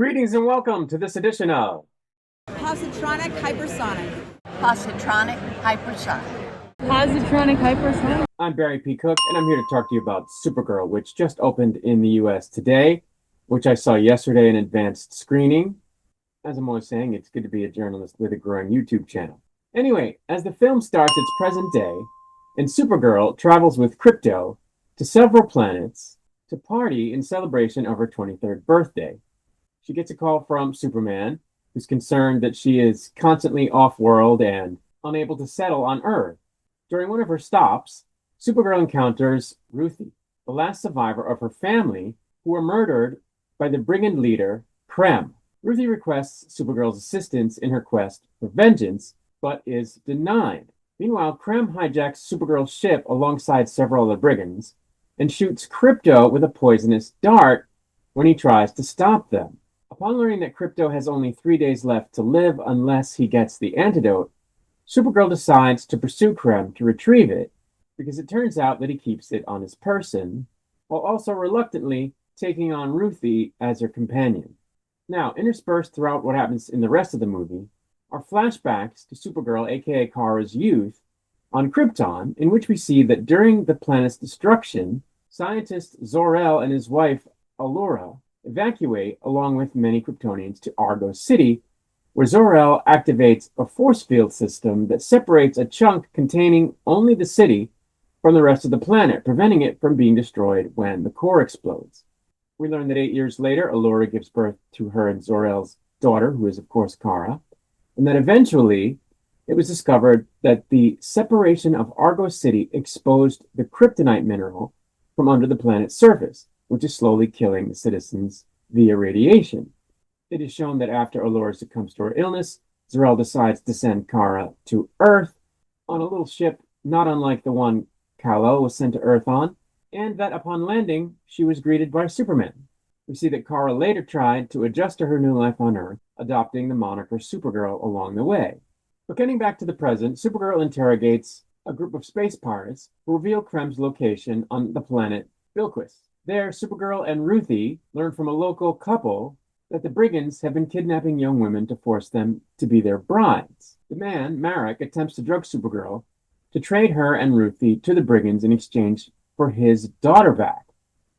Greetings and welcome to this edition of Positronic hypersonic. Positronic hypersonic. Positronic hypersonic. I'm Barry P. Cook, and I'm here to talk to you about Supergirl, which just opened in the US today, which I saw yesterday in advanced screening. As I'm always saying, it's good to be a journalist with a growing YouTube channel. Anyway, as the film starts its present day, and Supergirl travels with Krypto to several planets to party in celebration of her 23rd birthday. She gets a call from Superman, who's concerned that she is constantly off-world and unable to settle on Earth. During one of her stops, Supergirl encounters Ruthie, the last survivor of her family, who were murdered by the brigand leader, Krem. Ruthie requests Supergirl's assistance in her quest for vengeance, but is denied. Meanwhile, Krem hijacks Supergirl's ship alongside several other brigands and shoots Krypto with a poisonous dart when he tries to stop them. Upon learning that Krypto has only 3 days left to live unless he gets the antidote, Supergirl decides to pursue Krem to retrieve it, because it turns out that he keeps it on his person, while also reluctantly taking on Ruthie as her companion. Now, interspersed throughout what happens in the rest of the movie are flashbacks to Supergirl, aka Kara's youth, on Krypton, in which we see that during the planet's destruction, scientist Zor-El and his wife, Allura, evacuate along with many Kryptonians to Argo City, where Zor-El activates a force field system that separates a chunk containing only the city from the rest of the planet, preventing it from being destroyed when the core explodes. We learn that 8 years later, Allura gives birth to her and Zor-El's daughter, who is, of course, Kara, and that eventually it was discovered that the separation of Argo City exposed the kryptonite mineral from under the planet's surface, which is slowly killing the citizens via radiation. It is shown that after Allura succumbs to her illness, Zor-El decides to send Kara to Earth on a little ship not unlike the one Kal-El was sent to Earth on, and that upon landing, she was greeted by Superman. We see that Kara later tried to adjust to her new life on Earth, adopting the moniker Supergirl along the way. But getting back to the present, Supergirl interrogates a group of space pirates who reveal Krem's location on the planet Bilquis. There, Supergirl and Ruthie learn from a local couple that the brigands have been kidnapping young women to force them to be their brides. The man, Marek, attempts to drug Supergirl to trade her and Ruthie to the brigands in exchange for his daughter back.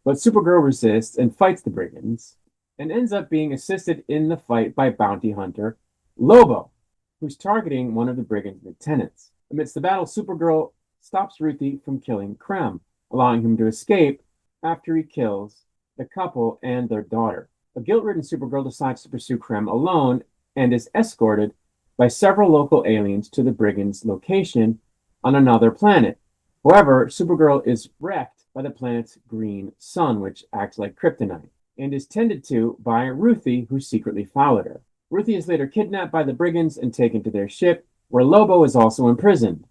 But Supergirl resists and fights the brigands, and ends up being assisted in the fight by bounty hunter Lobo, who's targeting one of the brigands' lieutenants. Amidst the battle, Supergirl stops Ruthie from killing Krem, allowing him to escape after he kills the couple and their daughter. A guilt-ridden Supergirl decides to pursue Krem alone and is escorted by several local aliens to the brigands' location on another planet. However, Supergirl is wrecked by the planet's green sun, which acts like kryptonite, and is tended to by Ruthie, who secretly followed her. Ruthie is later kidnapped by the brigands and taken to their ship, where Lobo is also imprisoned.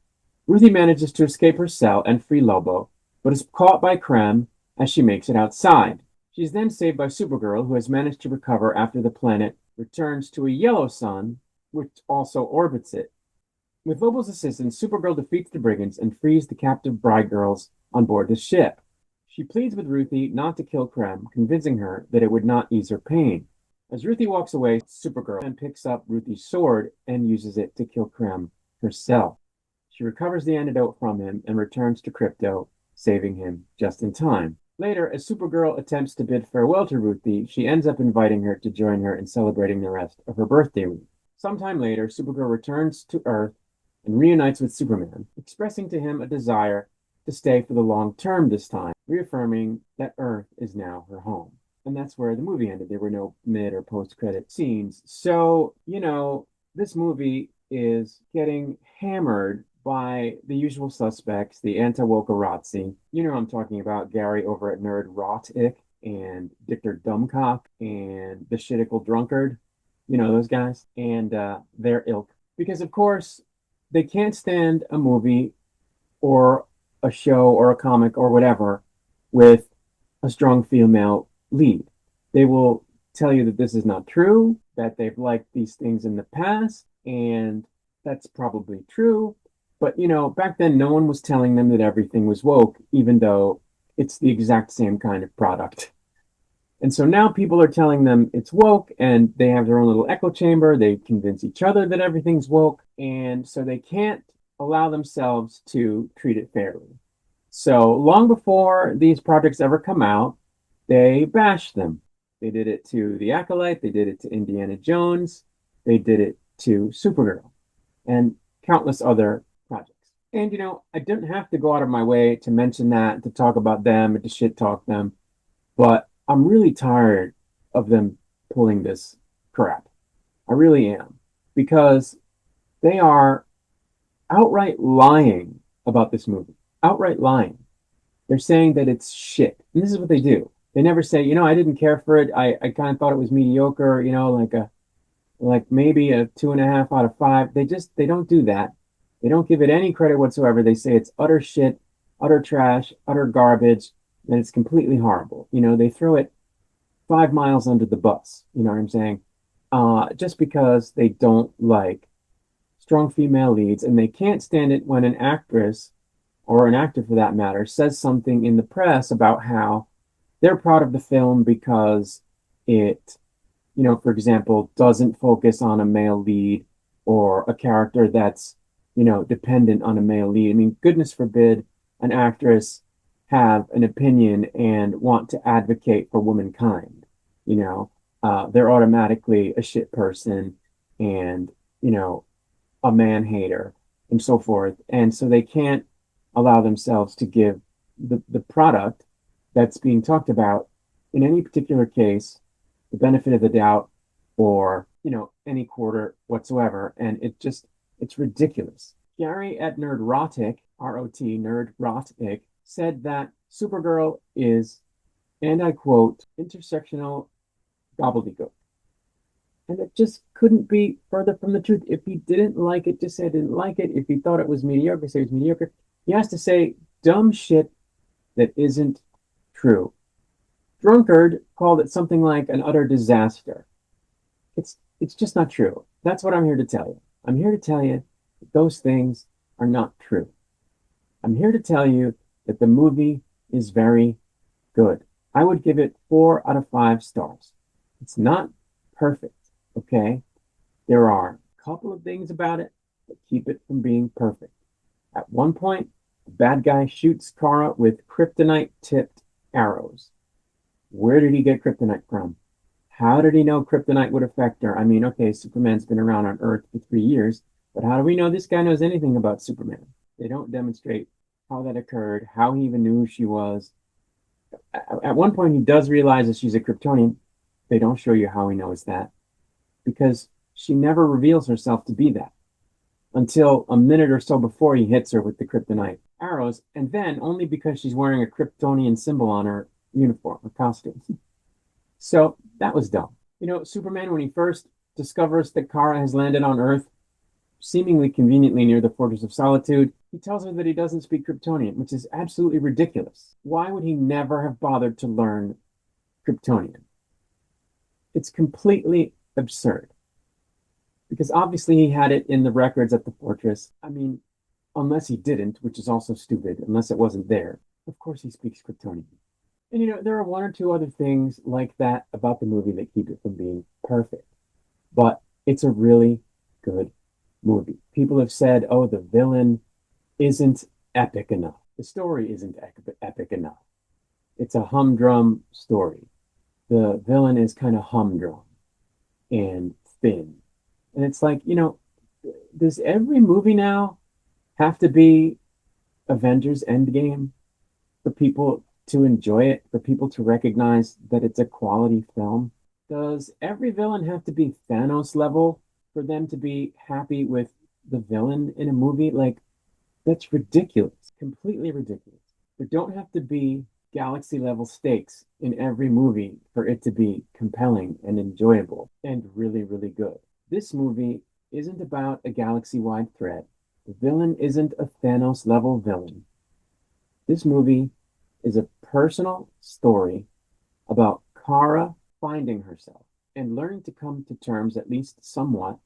Ruthie manages to escape her cell and free Lobo, but is caught by Krem as she makes it outside. She is then saved by Supergirl, who has managed to recover after the planet returns to a yellow sun, which also orbits it. With Lobo's assistance, Supergirl defeats the brigands and frees the captive bride girls on board the ship. She pleads with Ruthie not to kill Krem, convincing her that it would not ease her pain. As Ruthie walks away, Supergirl then picks up Ruthie's sword and uses it to kill Krem herself. She recovers the antidote from him and returns to Krypto, saving him just in time. Later, as Supergirl attempts to bid farewell to Ruthie, she ends up inviting her to join her in celebrating the rest of her birthday week. Sometime later, Supergirl returns to Earth and reunites with Superman, expressing to him a desire to stay for the long term this time, reaffirming that Earth is now her home. And that's where the movie ended. There were no mid or post-credit scenes. So, this movie is getting hammered by the usual suspects, the anti-wokerazzi. You know who I'm talking about, Gary over at NerdROTic, and Dr. DUMBcock, and the shitical drunkard. You know those guys? And their ilk. Because, of course, they can't stand a movie or a show or a comic or whatever with a strong female lead. They will tell you that this is not true, that they've liked these things in the past, and that's probably true. But, back then, no one was telling them that everything was woke, even though it's the exact same kind of product. And so now people are telling them it's woke and they have their own little echo chamber. They convince each other that everything's woke. And so they can't allow themselves to treat it fairly. So long before these projects ever come out, they bash them. They did it to The Acolyte, they did it to Indiana Jones, they did it to Supergirl, and countless other projects. And I didn't have to go out of my way to mention that, to talk about them, and to shit talk them, but I'm really tired of them pulling this crap. I really am. Because they are outright lying about this movie. Outright lying. They're saying that it's shit. And this is what they do. They never say, I didn't care for it. I kind of thought it was mediocre, like maybe a 2.5 out of 5. They don't do that. They don't give it any credit whatsoever. They say it's utter shit, utter trash, utter garbage, and it's completely horrible. They throw it 5 miles under the bus. You know what I'm saying? Just because they don't like strong female leads, and they can't stand it when an actress, or an actor for that matter, says something in the press about how they're proud of the film because it, for example, doesn't focus on a male lead or a character that's, dependent on a male lead. I mean, goodness forbid an actress have an opinion and want to advocate for womankind. They're automatically a shit person and, a man hater and so forth. And so they can't allow themselves to give the product that's being talked about in any particular case the benefit of the doubt or any quarter whatsoever. And it's ridiculous. Gary at NerdROTic, R-O-T, NerdROTic, said that Supergirl is, and I quote, intersectional gobbledygook. And it just couldn't be further from the truth. If he didn't like it, just say I didn't like it. If he thought it was mediocre, say it was mediocre. He has to say dumb shit that isn't true. Drunkard called it something like an utter disaster. It's just not true. That's what I'm here to tell you. I'm here to tell you that those things are not true. I'm here to tell you that the movie is very good. I would give it 4 out of 5 stars. It's not perfect, okay? There are a couple of things about it that keep it from being perfect. At one point, the bad guy shoots Kara with kryptonite-tipped arrows. Where did he get kryptonite from? How did he know kryptonite would affect her? I mean, okay, Superman's been around on Earth for 3 years, but how do we know this guy knows anything about Superman? They don't demonstrate how that occurred, how he even knew who she was. At one point, he does realize that she's a Kryptonian. They don't show you how he knows that because she never reveals herself to be that until a minute or so before he hits her with the kryptonite arrows, and then only because she's wearing a Kryptonian symbol on her uniform or costume. So that was dumb. Superman, when he first discovers that Kara has landed on Earth, seemingly conveniently near the Fortress of Solitude, he tells her that he doesn't speak Kryptonian, which is absolutely ridiculous. Why would he never have bothered to learn Kryptonian? It's completely absurd. Because obviously he had it in the records at the Fortress. I mean, unless he didn't, which is also stupid, unless it wasn't there. Of course he speaks Kryptonian. And there are one or two other things like that about the movie that keep it from being perfect. But it's a really good movie. People have said, oh, the villain isn't epic enough. The story isn't epic enough. It's a humdrum story. The villain is kind of humdrum and thin. And it's like, does every movie now have to be Avengers Endgame for people to enjoy it, for people to recognize that it's a quality film? Does every villain have to be Thanos level for them to be happy with the villain in a movie? Like, that's ridiculous, completely ridiculous. There don't have to be galaxy level stakes in every movie for it to be compelling and enjoyable and really, really good. This movie isn't about a galaxy-wide threat. The villain isn't a Thanos level villain. This movie is a personal story about Kara finding herself and learning to come to terms, at least somewhat,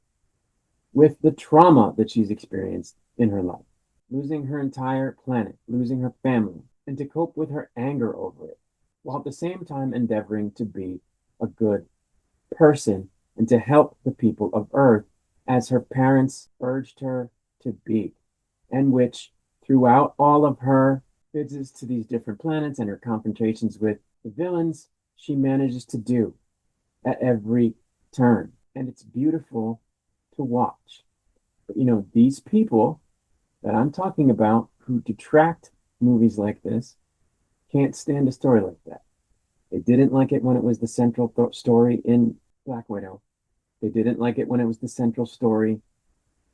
with the trauma that she's experienced in her life. Losing her entire planet, losing her family, and to cope with her anger over it. while at the same time endeavoring to be a good person and to help the people of Earth as her parents urged her to be, and which throughout all of her visits to these different planets and her confrontations with the villains, she manages to do at every turn. And it's beautiful to watch. But these people that I'm talking about who detract movies like this can't stand a story like that. They didn't like it when it was the central story in Black Widow. They didn't like it when it was the central story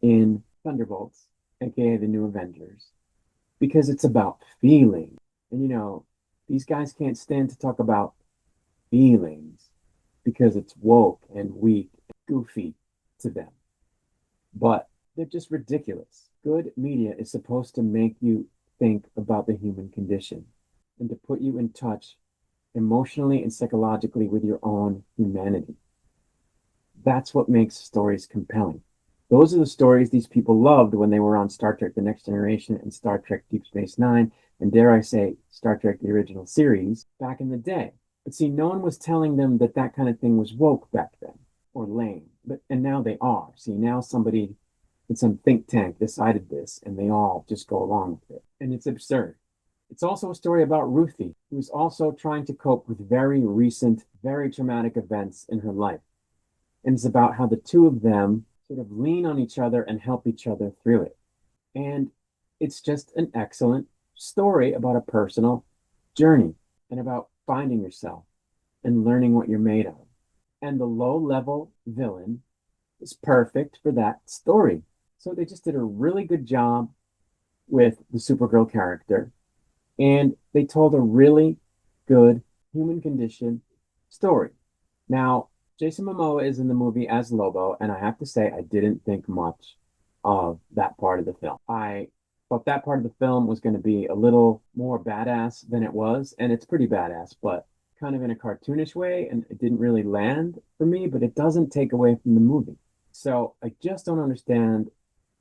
in Thunderbolts, aka the New Avengers, because it's about feeling. And these guys can't stand to talk about feelings because it's woke and weak and goofy to them. But they're just ridiculous. Good media is supposed to make you think about the human condition and to put you in touch emotionally and psychologically with your own humanity. That's what makes stories compelling. Those are the stories these people loved when they were on Star Trek The Next Generation and Star Trek Deep Space Nine, and dare I say, Star Trek The Original Series back in the day. But see, no one was telling them that that kind of thing was woke back then or lame. And now they are. See, now somebody in some think tank decided this, and they all just go along with it. And it's absurd. It's also a story about Ruthie, who's also trying to cope with very recent, very traumatic events in her life. And it's about how the two of them sort of lean on each other and help each other through it. And it's just an excellent story about a personal journey and about finding yourself and learning what you're made of. And the low-level villain is perfect for that story. So they just did a really good job with the Supergirl character. And they told a really good human condition story. Now, Jason Momoa is in the movie as Lobo, and I have to say, I didn't think much of that part of the film. I thought that part of the film was going to be a little more badass than it was, and it's pretty badass, but kind of in a cartoonish way, and it didn't really land for me, but it doesn't take away from the movie. So I just don't understand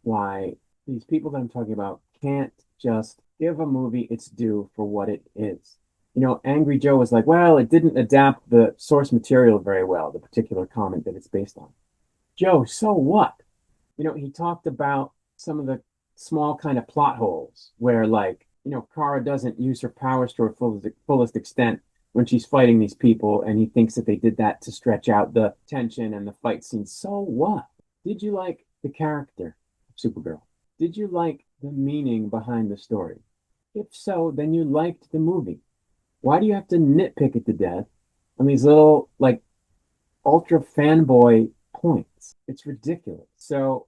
why these people that I'm talking about can't just give a movie its due for what it is. Angry Joe was like, well, it didn't adapt the source material very well, the particular comic that it's based on. Joe, so what? He talked about some of the small kind of plot holes where, like, Kara doesn't use her powers to her fullest extent when she's fighting these people, and he thinks that they did that to stretch out the tension and the fight scene. So what? Did you like the character of Supergirl? Did you like the meaning behind the story? If so, then you liked the movie. Why do you have to nitpick it to death on these little, like, ultra fanboy points? It's ridiculous. So,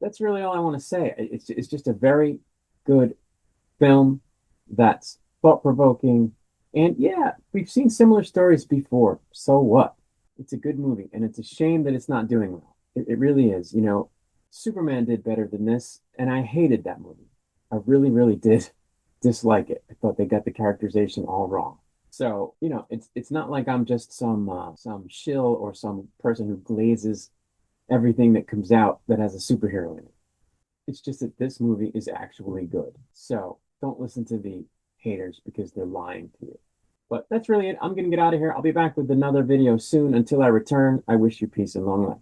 that's really all I want to say. It's just a very good film that's thought-provoking. And yeah, we've seen similar stories before. So what? It's a good movie, and it's a shame that it's not doing well. It really is. Superman did better than this, and I hated that movie. I really, really did dislike it. I thought they got the characterization all wrong. So, it's not like I'm just some shill or some person who glazes everything that comes out that has a superhero in it. It's just that this movie is actually good. So don't listen to the haters because they're lying to you. But that's really it. I'm going to get out of here. I'll be back with another video soon. Until I return, I wish you peace and long life.